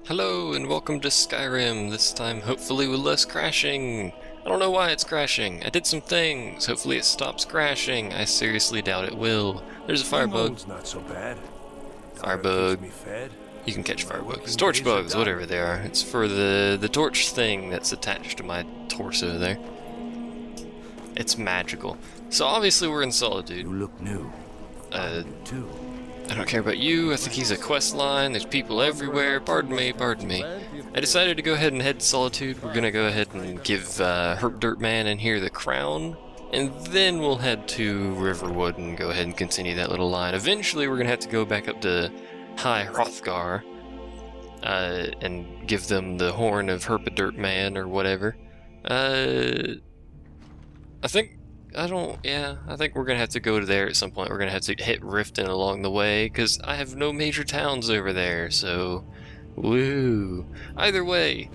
Hello and welcome to Skyrim, this time hopefully with less crashing. I don't know why it's crashing. I did some things. Hopefully it stops crashing. I seriously doubt it will. There's a firebug. Not so bad. Firebug. You can catch firebugs. Torch bugs, whatever they are. It's for the torch thing that's attached to my torso there. It's magical. So obviously we're in Solitude. You look new. Too. I don't care about you. I think he's a quest line. There's people everywhere. Pardon me, pardon me. I decided to go ahead and head to Solitude. We're gonna go ahead and give HerpDerpMan in here the crown, and then we'll head to Riverwood and go ahead and continue that little line. Eventually, we're gonna have to go back up to High Hrothgar and give them the horn of Herpaderpman or whatever. I think we're gonna have to go to there at some point. We're gonna have to hit Riften along the way, because I have no major towns over there, so... Woo! Either way...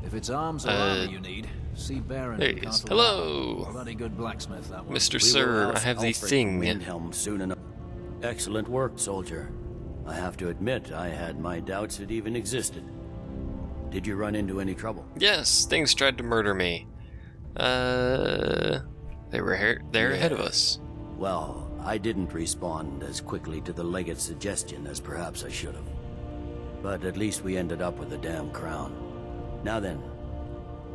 If it's arms or armor you need, see Baron. There he is. Hello! Bloody good blacksmith, that one. Mr. Sir, I have the thing. Windhelm soon enough. Excellent work, soldier. I have to admit, I had my doubts it even existed. Did you run into any trouble? Yes, things tried to murder me. They were there ahead of us. Well, I didn't respond as quickly to the legate's suggestion as perhaps I should have. But at least we ended up with the damn crown. Now then,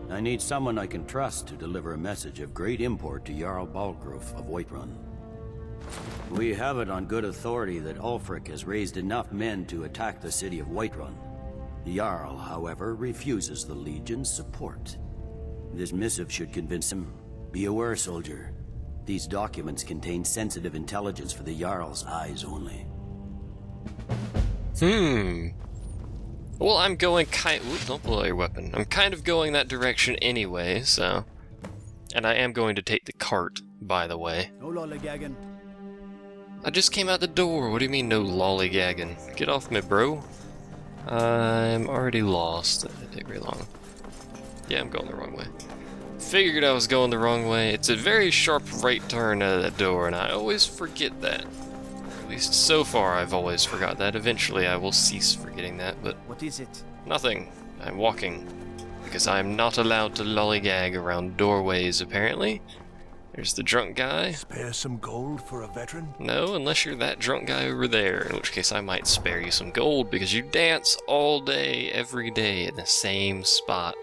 I need someone I can trust to deliver a message of great import to Jarl Balgruf of Whiterun. We have it on good authority that Ulfric has raised enough men to attack the city of Whiterun. The Jarl, however, refuses the Legion's support. This missive should convince him. Be aware, soldier. These documents contain sensitive intelligence for the Jarl's eyes only. Well, I'm going don't blow your weapon. I'm kind of going that direction anyway, so... And I am going to take the cart, by the way. No lollygagging. I just came out the door. What do you mean, no lollygagging? Get off me, bro. I'm already lost. That didn't take very long. Yeah, I'm going the wrong way. Figured I was going the wrong way. It's a very sharp right turn out of that door, and I always forget that. Or at least so far, I've always forgot that. Eventually, I will cease forgetting that, but... What is it? Nothing. I'm walking. Because I'm not allowed to lollygag around doorways, apparently. There's the drunk guy. Spare some gold for a veteran? No, unless you're that drunk guy over there, in which case I might spare you some gold, because you dance all day, every day, in the same spot.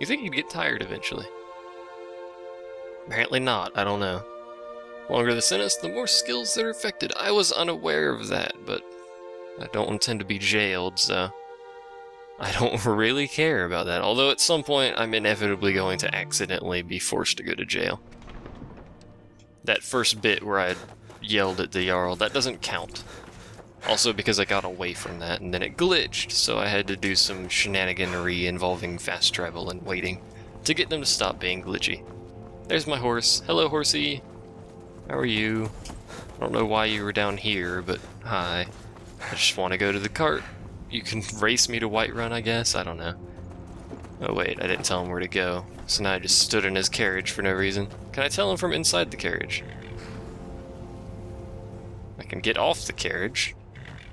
You think you'd get tired eventually? Apparently not, I don't know. The longer the sentence, the more skills that are affected. I was unaware of that, but I don't intend to be jailed, so I don't really care about that. Although at some point, I'm inevitably going to accidentally be forced to go to jail. That first bit where I yelled at the Jarl, that doesn't count. Also because I got away from that, and then it glitched, so I had to do some shenaniganery involving fast travel and waiting to get them to stop being glitchy. There's my horse. Hello, horsey. How are you? I don't know why you were down here, but hi. I just want to go to the cart. You can race me to Whiterun, I guess? I don't know. Oh wait, I didn't tell him where to go, so now I just stood in his carriage for no reason. Can I tell him from inside the carriage? I can get off the carriage.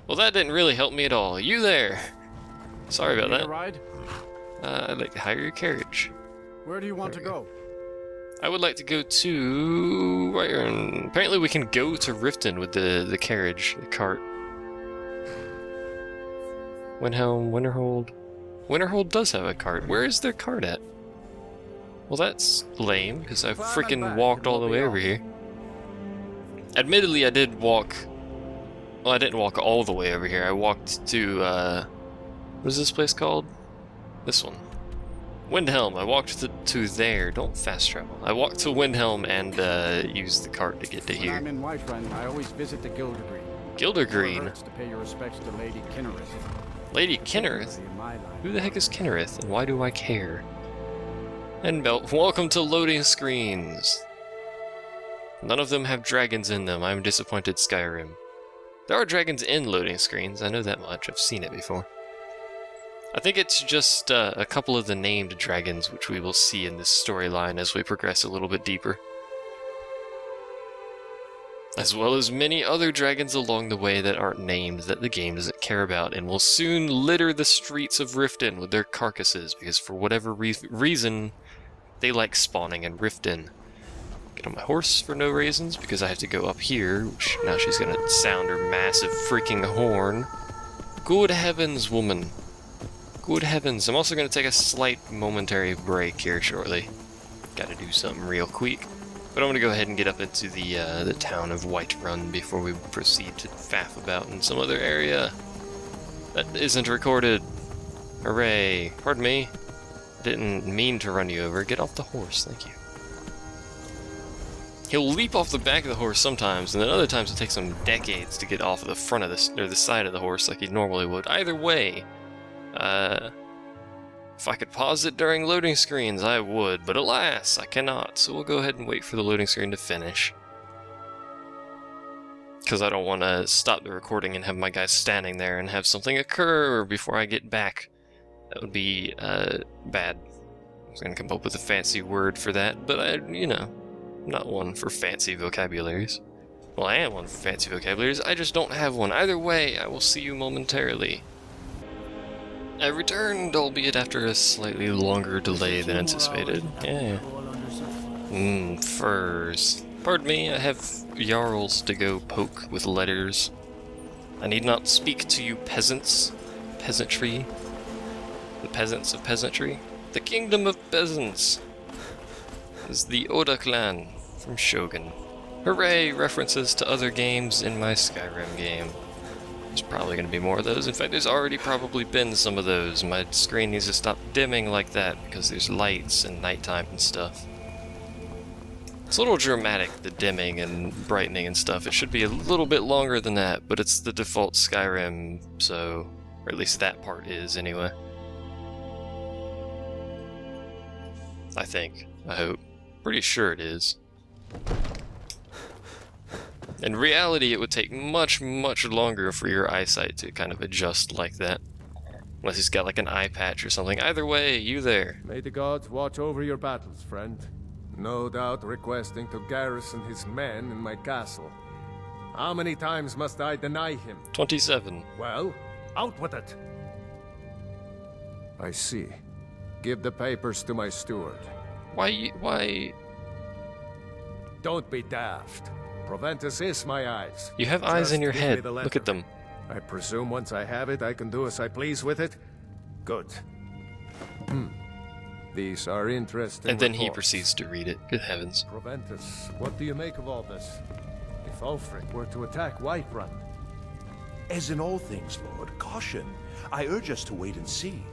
Well, that didn't really help me at all. You there! Sorry about that. Ride? I'd like to hire your carriage. Where do you want to go? I would like to go to... Whiterun. Apparently we can go to Riften with the carriage, the cart. Windhelm, Winterhold. Winterhold does have a cart. Where is their cart at? Well, that's lame, because I've freaking walked all the way over here. Admittedly, I did walk... Well, I didn't walk all the way over here. I walked to, what is this place called? This one. Windhelm. I walked to there. Don't fast travel. I walked to Windhelm and, used the cart to get to here. When I'm in Whiterun, I always visit the Gildergreen. Gildergreen? To pay your respects to Lady Kinnereth. Lady Kinnereth? Who the heck is Kinnereth, and why do I care? And welcome to loading screens. None of them have dragons in them. I'm disappointed, Skyrim. There are dragons in loading screens, I know that much, I've seen it before. I think it's just a couple of the named dragons which we will see in this storyline as we progress a little bit deeper. as well as many other dragons along the way that aren't named that the game doesn't care about and will soon litter the streets of Riften with their carcasses because for whatever reason, they like spawning in Riften. Get on my horse for no reasons because I have to go up here, which now she's gonna sound her massive freaking horn. Good heavens, woman. Good heavens. I'm also gonna take a slight momentary break here shortly. Gotta do something real quick. But I'm gonna go ahead and get up into the town of Whiterun before we proceed to faff about in some other area that isn't recorded. Hooray. Pardon me. Didn't mean to run you over. Get off the horse, thank you. He'll leap off the back of the horse sometimes, and then other times it takes him decades to get off of the front of or the side of the horse like he normally would. Either way, if I could pause it during loading screens, I would, but alas, I cannot, so we'll go ahead and wait for the loading screen to finish. Because I don't want to stop the recording and have my guy standing there and have something occur before I get back. That would be, bad. I was going to come up with a fancy word for that, but I'm not one for fancy vocabularies. Well, I am one for fancy vocabularies, I just don't have one. Either way, I will see you momentarily. I returned, albeit after a slightly longer delay than anticipated. Yeah. Furs. Pardon me, I have jarls to go poke with letters. I need not speak to you peasants. Peasantry. The peasants of peasantry. The kingdom of peasants is the Oda clan from Shogun. Hooray! References to other games in my Skyrim game. There's probably going to be more of those. In fact, there's already probably been some of those. My screen needs to stop dimming like that because there's lights and nighttime and stuff. It's a little dramatic, the dimming and brightening and stuff. It should be a little bit longer than that, but it's the default Skyrim, so... or at least that part is, anyway. I think. I hope. Pretty sure it is. In reality, it would take much, much longer for your eyesight to kind of adjust like that. Unless he's got like an eye patch or something. Either way, you there. May the gods watch over your battles, friend. No doubt requesting to garrison his men in my castle. How many times must I deny him? 27. Well, out with it! I see. Give the papers to my steward. Why? Don't be daft. Proventus is my eyes. You have eyes in your head. Look at them. I presume once I have it, I can do as I please with it? Good. These are interesting And then he reports. proceeds to read it. Good heavens. Proventus, what do you make of all this? If Ulfric were to attack Whiterun... As in all things, Lord, caution. I urge us to wait and see.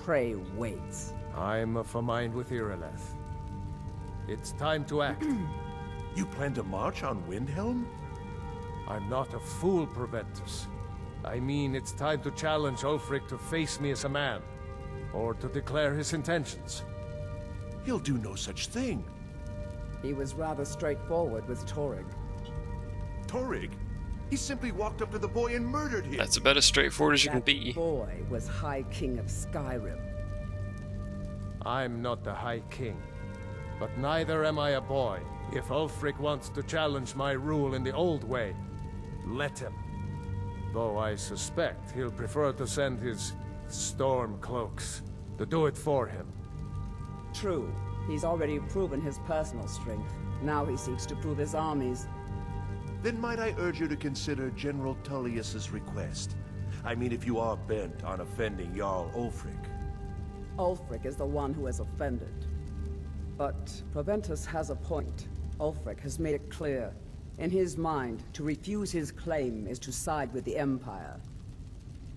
Pray wait. I'm of a mind with Irileth. It's time to act. You plan to march on Windhelm? I'm not a fool, Proventus. I mean, it's time to challenge Ulfric to face me as a man, or to declare his intentions. He'll do no such thing. He was rather straightforward with Torrig. Torrig? He simply walked up to the boy and murdered him. That's about as straightforward as you can That be. boy was High King of Skyrim. I'm not the High King, but neither am I a boy. If Ulfric wants to challenge my rule in the old way, let him. Though I suspect he'll prefer to send his storm cloaks to do it for him. True, he's already proven his personal strength. Now he seeks to prove his armies. Then might I urge you to consider General Tullius's request? I mean, if you are bent on offending Jarl Ulfric. Ulfric is the one who has offended. But Proventus has a point. Ulfric has made it clear. In his mind, to refuse his claim is to side with the Empire.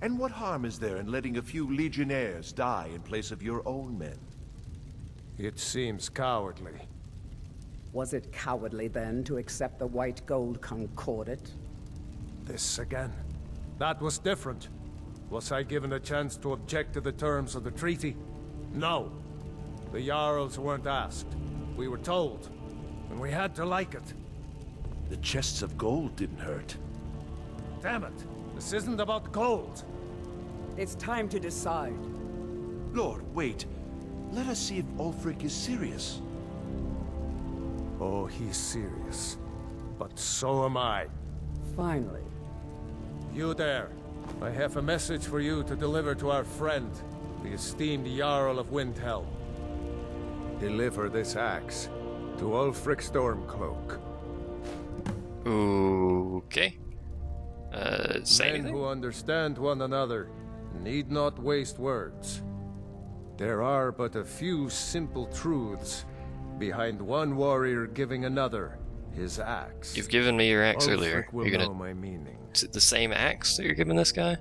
And what harm is there in letting a few legionnaires die in place of your own men? It seems cowardly. Was it cowardly then to accept the White Gold Concordat? This again. That was different. Was I given a chance to object to the terms of the treaty? No. The Jarls weren't asked. We were told. And we had to like it. The chests of gold didn't hurt. Damn it! This isn't about gold! It's time to decide. Lord, wait. Let us see if Ulfric is serious. Oh, he's serious. But so am I. Finally. You there. I have a message for you to deliver to our friend, the esteemed Jarl of Windhelm. Deliver this axe to Ulfric Stormcloak. Okay. Say Men anything? who understand one another need not waste words. There are but a few simple truths behind one warrior giving another his axe. You've given me your axe earlier. Ulfric will You're know gonna... my meaning. Is it the same axe that you're giving this guy?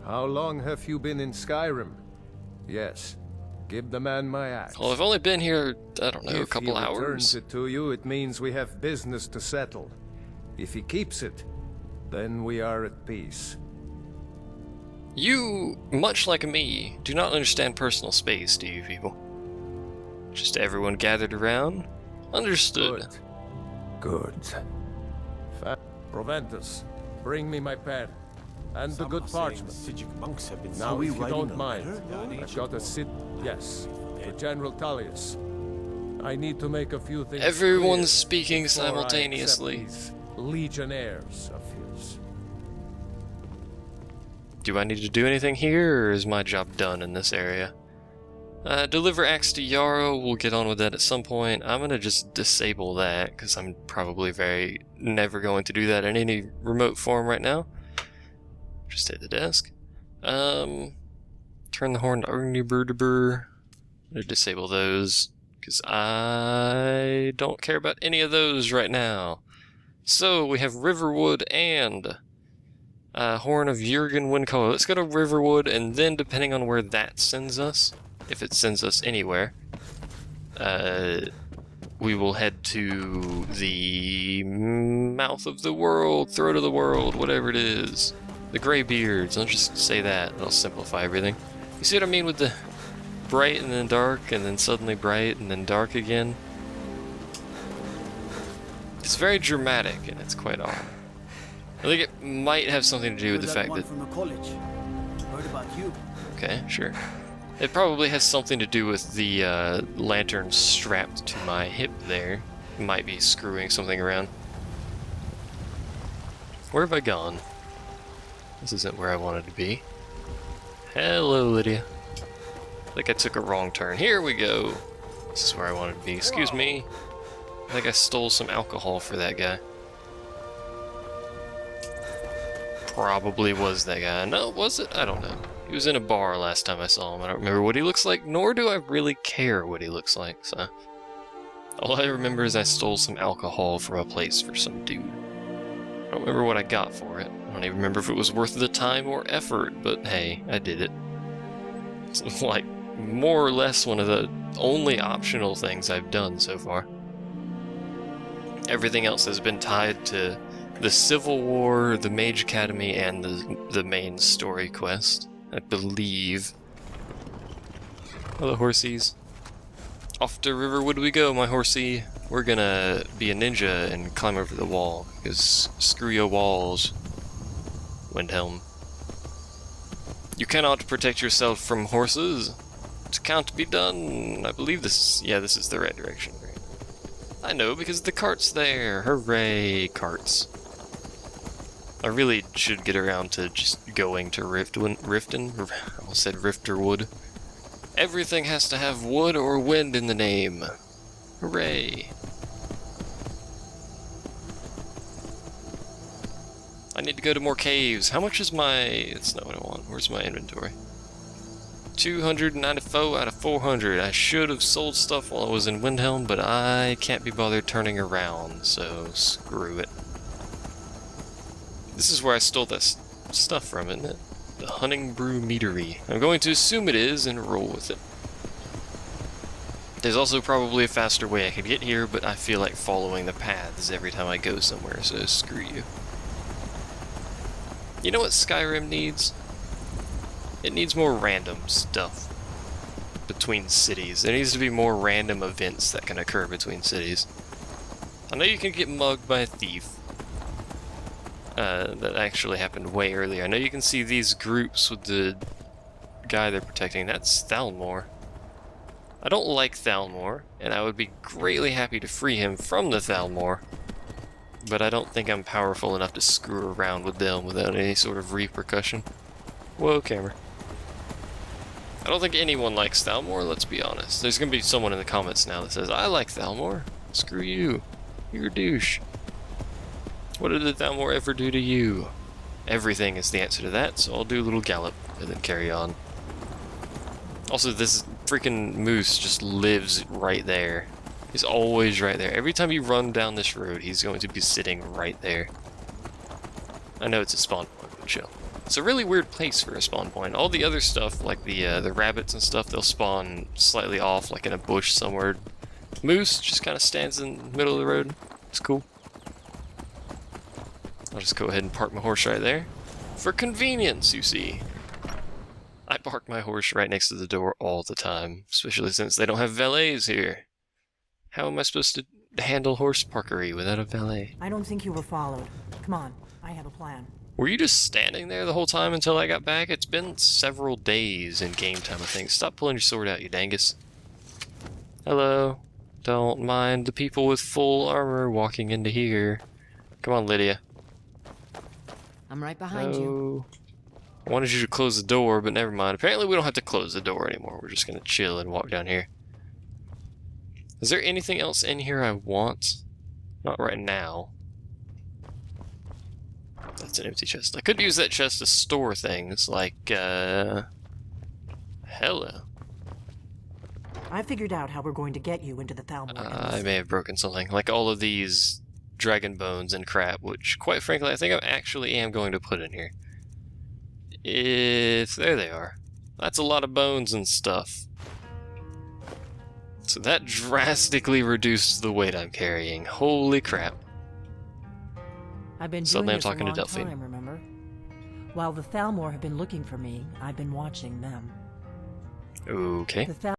How long have you been in Skyrim? Yes. Give the man my axe. Well, I've only been here, I don't know, a If couple he returns hours. it to you, it means we have business to settle. If he keeps it, then we are at peace. You, much like me, do not understand personal space, do you people? Just everyone gathered around? Understood. Good. Proventus, bring me my pen. And the good parchment. Sijic monks have been Now, we if you writing don't a mind, letter? I've got a yes, to General Tullius. I need to make a few things Everyone's clear speaking before I accept simultaneously. these legionnaires of his. Do I need to do anything here, or is my job done in this area? Deliver axe to Yarrow, we'll get on with that at some point. I'm gonna just disable that, because I'm probably never going to do that in any remote form right now. Just hit the desk. Turn the horn to Herpaderpman. I'm gonna disable those, because I don't care about any of those right now. So, we have Riverwood and Horn of Jurgen Windcaller. Let's go to Riverwood, and then depending on where that sends us, if it sends us anywhere, we will head to the mouth of the world, throat of the world, whatever it is. The Greybeards, I'll just say that, that'll simplify everything. You see what I mean with the bright and then dark, and then suddenly bright and then dark again? It's very dramatic, and it's quite odd. I think it might have something to do with the fact that... from the college. Heard about you. Okay, sure. It probably has something to do with the lantern strapped to my hip there. It might be screwing something around. Where have I gone? This isn't where I wanted to be. Hello, Lydia. I think I took a wrong turn. Here we go. This is where I wanted to be. Excuse me. I think I stole some alcohol for that guy. Probably was that guy. No, was it? I don't know. He was in a bar last time I saw him. I don't remember what he looks like, nor do I really care what he looks like, so... All I remember is I stole some alcohol from a place for some dude. I don't remember what I got for it. I don't even remember if it was worth the time or effort, but hey, I did it. It's like, more or less one of the only optional things I've done so far. Everything else has been tied to the Civil War, the Mage Academy, and the main story quest, I believe. Hello, horsies. Off to Riverwood we go, my horsey. We're gonna be a ninja and climb over the wall, because screw your walls, Windhelm. You cannot protect yourself from horses. It can't be done. I believe this is the right direction. Right? I know, because the cart's there. Hooray, carts. I really should get around to just going to Riften. I almost said Rifterwood. Everything has to have wood or wind in the name. Hooray. I need to go to more caves. How much is my... It's not what I want. Where's my inventory? 294 out of 400. I should have sold stuff while I was in Windhelm, but I can't be bothered turning around, so screw it. This is where I stole that stuff from, isn't it? The Hunting Brew Meadery. I'm going to assume it is and roll with it. There's also probably a faster way I could get here, but I feel like following the paths every time I go somewhere, so screw you. You know what Skyrim needs? It needs more random stuff between cities. There needs to be more random events that can occur between cities. I know you can get mugged by a thief. That actually happened way earlier. I know you can see these groups with the guy they're protecting. That's Thalmor. I don't like Thalmor, and I would be greatly happy to free him from the Thalmor. but I don't think I'm powerful enough to screw around with them without any sort of repercussion. Whoa, camera. I don't think anyone likes Thalmor, let's be honest. There's gonna be someone in the comments now that says, I like Thalmor. Screw you. You're a douche. What did the Thalmor ever do to you? Everything is the answer to that, so I'll do a little gallop and then carry on. Also, this freaking moose just lives right there. He's always right there. Every time you run down this road, he's going to be sitting right there. I know it's a spawn point, but chill. It's a really weird place for a spawn point. All the other stuff, like the rabbits and stuff, they'll spawn slightly off, like in a bush somewhere. Moose just kind of stands in the middle of the road. It's cool. I'll just go ahead and park my horse right there. For convenience, you see. I park my horse right next to the door all the time, especially since they don't have valets here. How am I supposed to handle horse parkery without a valet? I don't think you were followed. Come on, I have a plan. Were you just standing there the whole time until I got back? It's been several days in game time, I think. Stop pulling your sword out, you dangus. Hello. Don't mind the people with full armor walking into here. Come on, Lydia. I'm right behind you. I wanted you to close the door, but never mind. Apparently we don't have to close the door anymore. We're just gonna chill and walk down here. Is there anything else in here I want? Not right now. That's an empty chest. I could use that chest to store things like, hello. I figured out how we're going to get you into the Thalmor. I may have broken something. Like all of these dragon bones and crap, which, quite frankly, I think I actually am going to put in here. There they are. That's a lot of bones and stuff. So that drastically reduced the weight I'm carrying. Holy crap. I've been Suddenly doing I'm this talking a to long Delphine. time, remember? While the Thalmor have been looking for me, I've been watching them. Okay. The